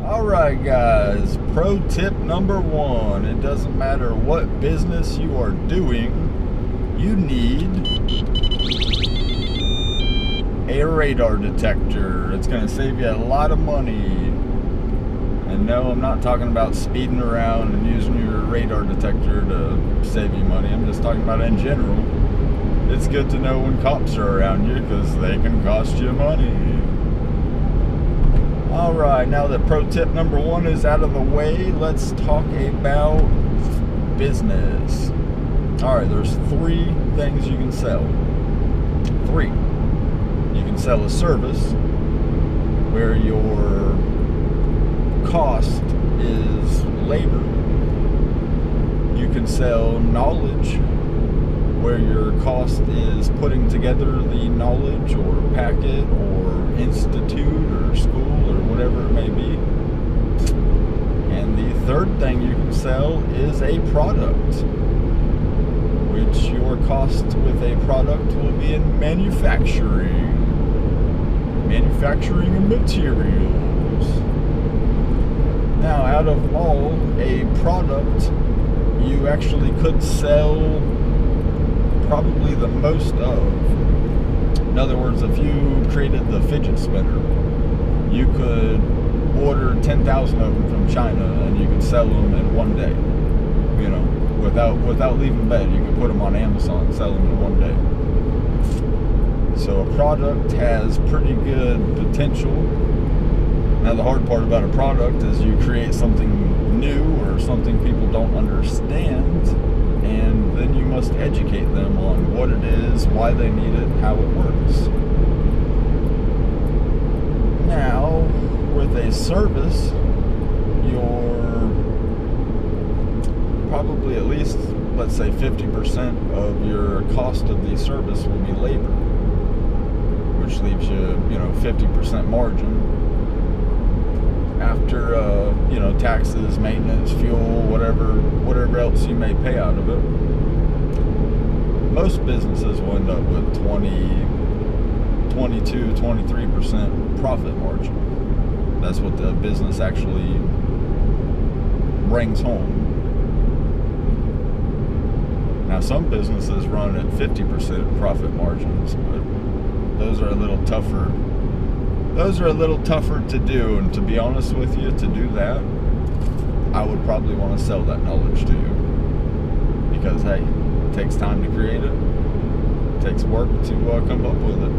Alright guys, pro tip number one. It doesn't matter what business you are doing, you need a radar detector. It's going to save you a lot of money. And no, I'm not talking about speeding around and using your radar detector to save you money. I'm just talking about in general. It's good to know when cops are around you because they can cost you money. Alright, now that pro tip number one is out of the way, let's talk about business. Alright, there's three things you can sell. Three. You can sell a service where your cost is labor. You can sell knowledge where your cost is putting together the knowledge or packet or institute or school or whatever it may be. And the third thing you can sell is a product, which your cost with a product will be in manufacturing and materials. Now, out of all, a product you actually could sell probably the most of. In other words, if you created the fidget spinner, you could order 10,000 of them from China and you could sell them in one day. You know, without leaving bed, you could put them on Amazon and sell them in one day. So a product has pretty good potential. Now the hard part about a product is you create something new or something people don't understand, and then you must educate them on what it is, why they need it, how it works. Now, with a service, you're probably at least, let's say 50% of your cost of the service will be labor, which leaves you, 50% margin. After, taxes, maintenance, fuel, whatever else you may pay out of it. Most businesses will end up with 22, 23% profit margin. That's what the business actually brings home. Now, some businesses run at 50% profit margins, but those are a little tougher. Those are a little tougher to do, and to be honest with you, to do that, I would probably want to sell that knowledge to you. Because, hey, it takes time to create it. It takes work to come up with it.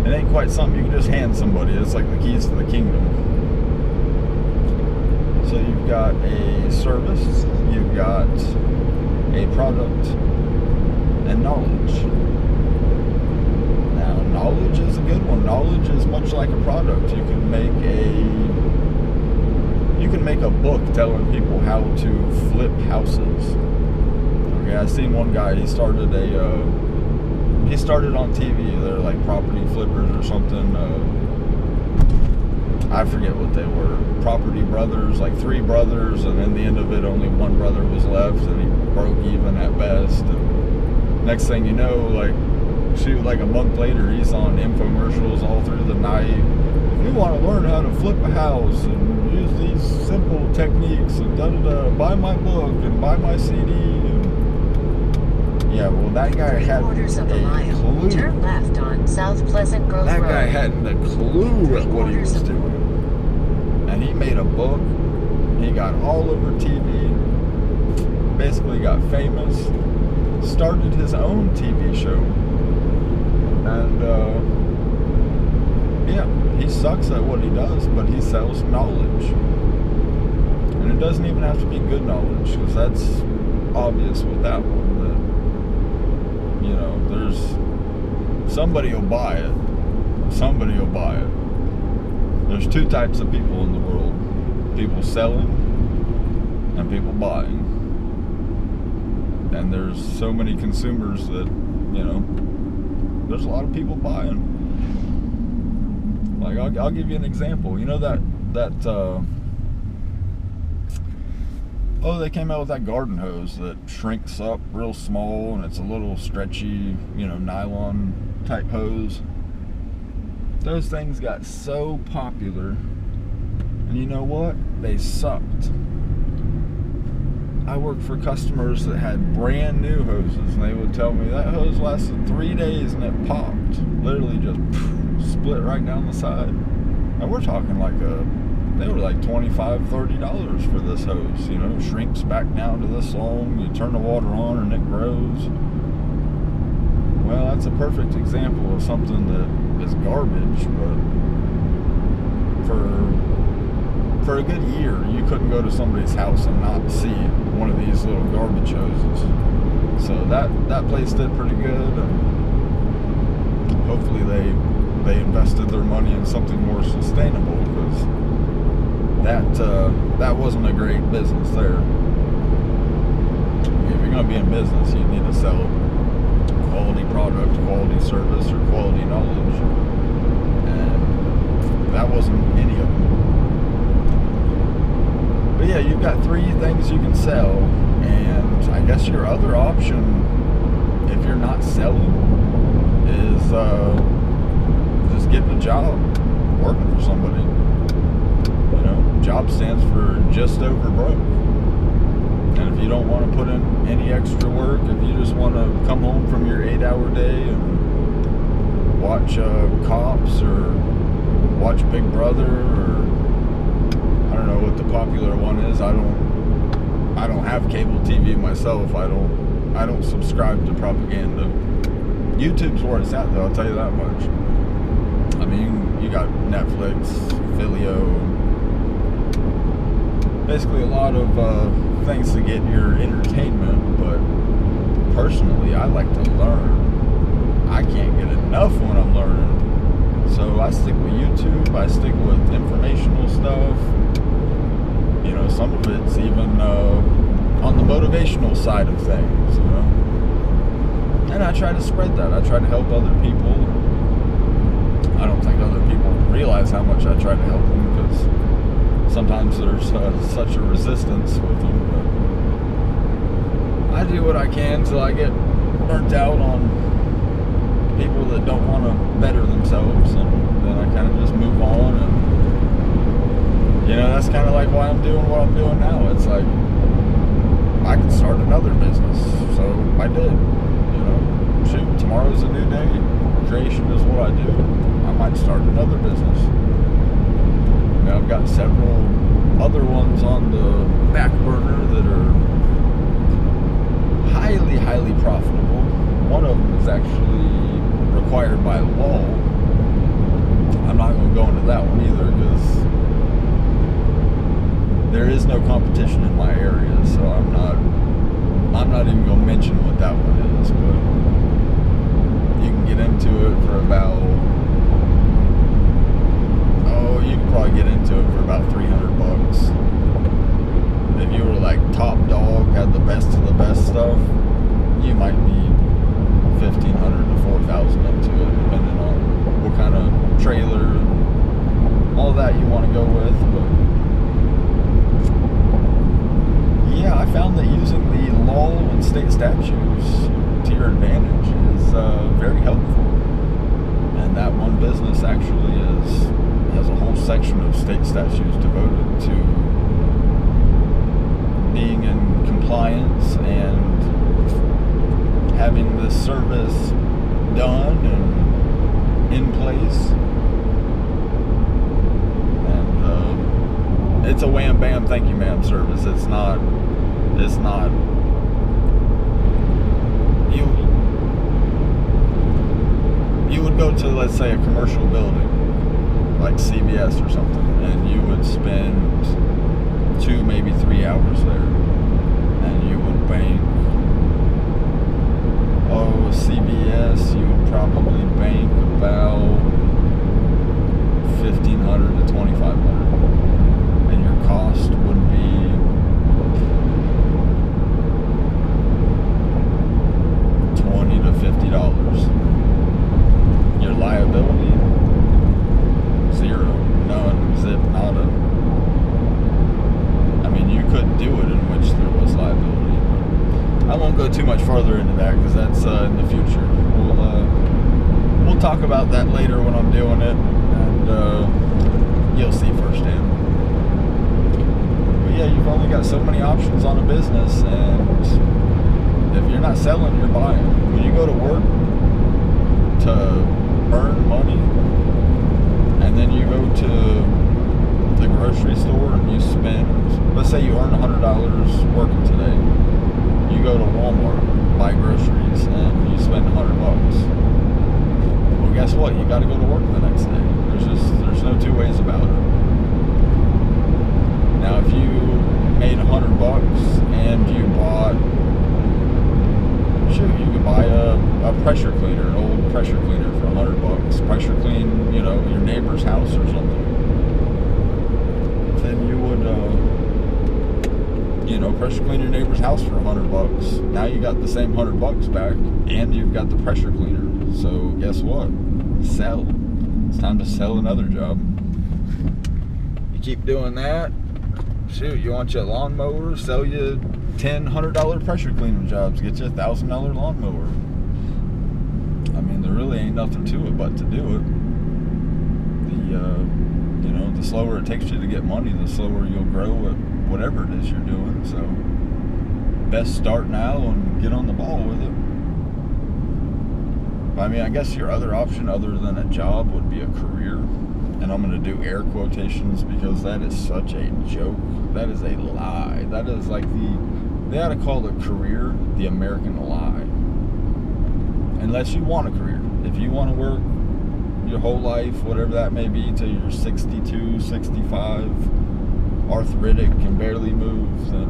It ain't quite something you can just hand somebody. It's like the keys to the kingdom. So you've got a service, you've got a product, and knowledge. Now, knowledge is a good one. Knowledge is much like a product. You can make a book telling people how to flip houses. Okay, I seen one guy. He started on TV. They're like property flippers or something. I forget what they were. Property brothers, like three brothers, and in the end of it, only one brother was left, and he broke even at best. And next thing you know, like a month later, he's on infomercials all through the night. If you want to learn how to flip a house and use these simple techniques and da-da-da, buy my book and buy my CD. And yeah, well, that guy had a clue. Turn left on South Pleasant Grove That Road. guy hadn't a clue at what he was doing. And he made a book. He got all over TV. Basically got famous. Started his own TV show. And, he sucks at what he does, but he sells knowledge. And it doesn't even have to be good knowledge, because that's obvious with that one. That, there's somebody will buy it. Somebody will buy it. There's two types of people in the world. People selling and people buying. And there's so many consumers that, there's a lot of people buying. Like, I'll give you an example. You know that they came out with that garden hose that shrinks up real small, and it's a little stretchy, nylon type hose. Those things got so popular, and you know what? They sucked. I worked for customers that had brand new hoses, and they would tell me that hose lasted 3 days and it popped. Literally just split right down the side. And we're talking like they were like $25, $30 for this hose. You know, shrinks back down to this long. You turn the water on and it grows. Well, that's a perfect example of something that is garbage, but for a good year, you couldn't go to somebody's house and not see one of these little garbage hoses. So that place did pretty good, and hopefully they invested their money in something more sustainable, because that wasn't a great business there. If you're going to be in business, you need to sell quality product, quality service, or quality knowledge, and that wasn't any of them. But yeah, you've got 3 things you can sell, and I guess your other option, if you're not selling, is just getting a job, working for somebody. You know, job stands for just over broke. And if you don't want to put in any extra work, if you just want to come home from your 8-hour day and watch Cops or watch Big Brother, or I don't know what the popular one is. I don't have cable TV myself. I don't subscribe to propaganda. YouTube's where it's at, though, I'll tell you that much. I mean, you got Netflix, Filio, basically a lot of things to get your entertainment, but personally, I like to learn. I can't get enough when I'm learning. So I stick with YouTube, I stick with informational stuff. You know, some of it's even on the motivational side of things, you know. And I try to spread that. I try to help other people. I don't think other people realize how much I try to help them, because sometimes there's such a resistance with them. But I do what I can till I get burnt out on people that don't want to better themselves, and then I kind of just move on. And you know, that's kind of like why I'm doing what I'm doing now. It's like I could start another business, so I did. You know, shoot, tomorrow's a new day. Creation is what I do. I might start another business. Now I've got several other ones on the back burner that are highly, highly profitable. One of them is actually required by law. I'm not going to go into that one either, because there is no competition in my area, so I'm not even going to mention what that one is. But you can get into it for about, you can probably get into it for about $300. If you were like top dog, had the best of the best stuff, you might be $1,500 to $4,000 into it, depending on what kind of trailer and all that you want to go with. But yeah, I found that using the law and state statutes to your advantage is very helpful. And that one business actually has a whole section of state statutes devoted to being in compliance and having this service done and in place. And it's a wham bam thank you ma'am service. It's not you would go to, let's say, a commercial building like CVS or something, and you would spend 2, maybe 3 hours there, and you would bank, CVS, you would probably bank about $1,500 to $2,500, and your cost would be $20 to $50. Your liability, 0, none, zip, nada. I mean, you could do it in which there was liability, but I won't go too much further into that, because that's in the future. We'll talk talk about that later when I'm doing it, and you'll see firsthand. But yeah, you've only got so many options on a business, and if you're not selling, you're buying. When you go to work to earn money, and then you go to the grocery store and you spend, let's say you earn $100 working today, you go to Walmart, buy groceries, and you spend $100. Well, guess what? You got to go to work the next day. There's no two ways about it. Now, if you made $100 and you bought, shoot, you could buy a pressure cleaner, an old pressure cleaner for $100. Pressure clean, your neighbor's house or something. Then you would, pressure clean your neighbor's house for $100. Now you got the same $100 back, and you've got the pressure cleaner. So guess what? Sell. It's time to sell another job. You keep doing that. Shoot, you want your lawnmower? Sell you $100 pressure cleaning jobs. Get you $1,000 lawnmower. I mean, there really ain't nothing to it but to do it. The slower it takes you to get money, the slower you'll grow at whatever it is you're doing. So, best start now and get on the ball with it. I mean, I guess your other option other than a job would be a career. And I'm going to do air quotations because that is such a joke. That is a lie. That is like they ought to call it career the American lie. Unless you want a career. If you want to work your whole life, whatever that may be, till you're 62, 65, arthritic, can barely move, then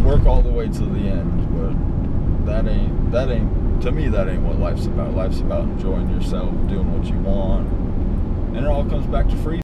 work all the way to the end. But to me, that ain't what life's about. Life's about enjoying yourself, doing what you want, and it all comes back to freedom.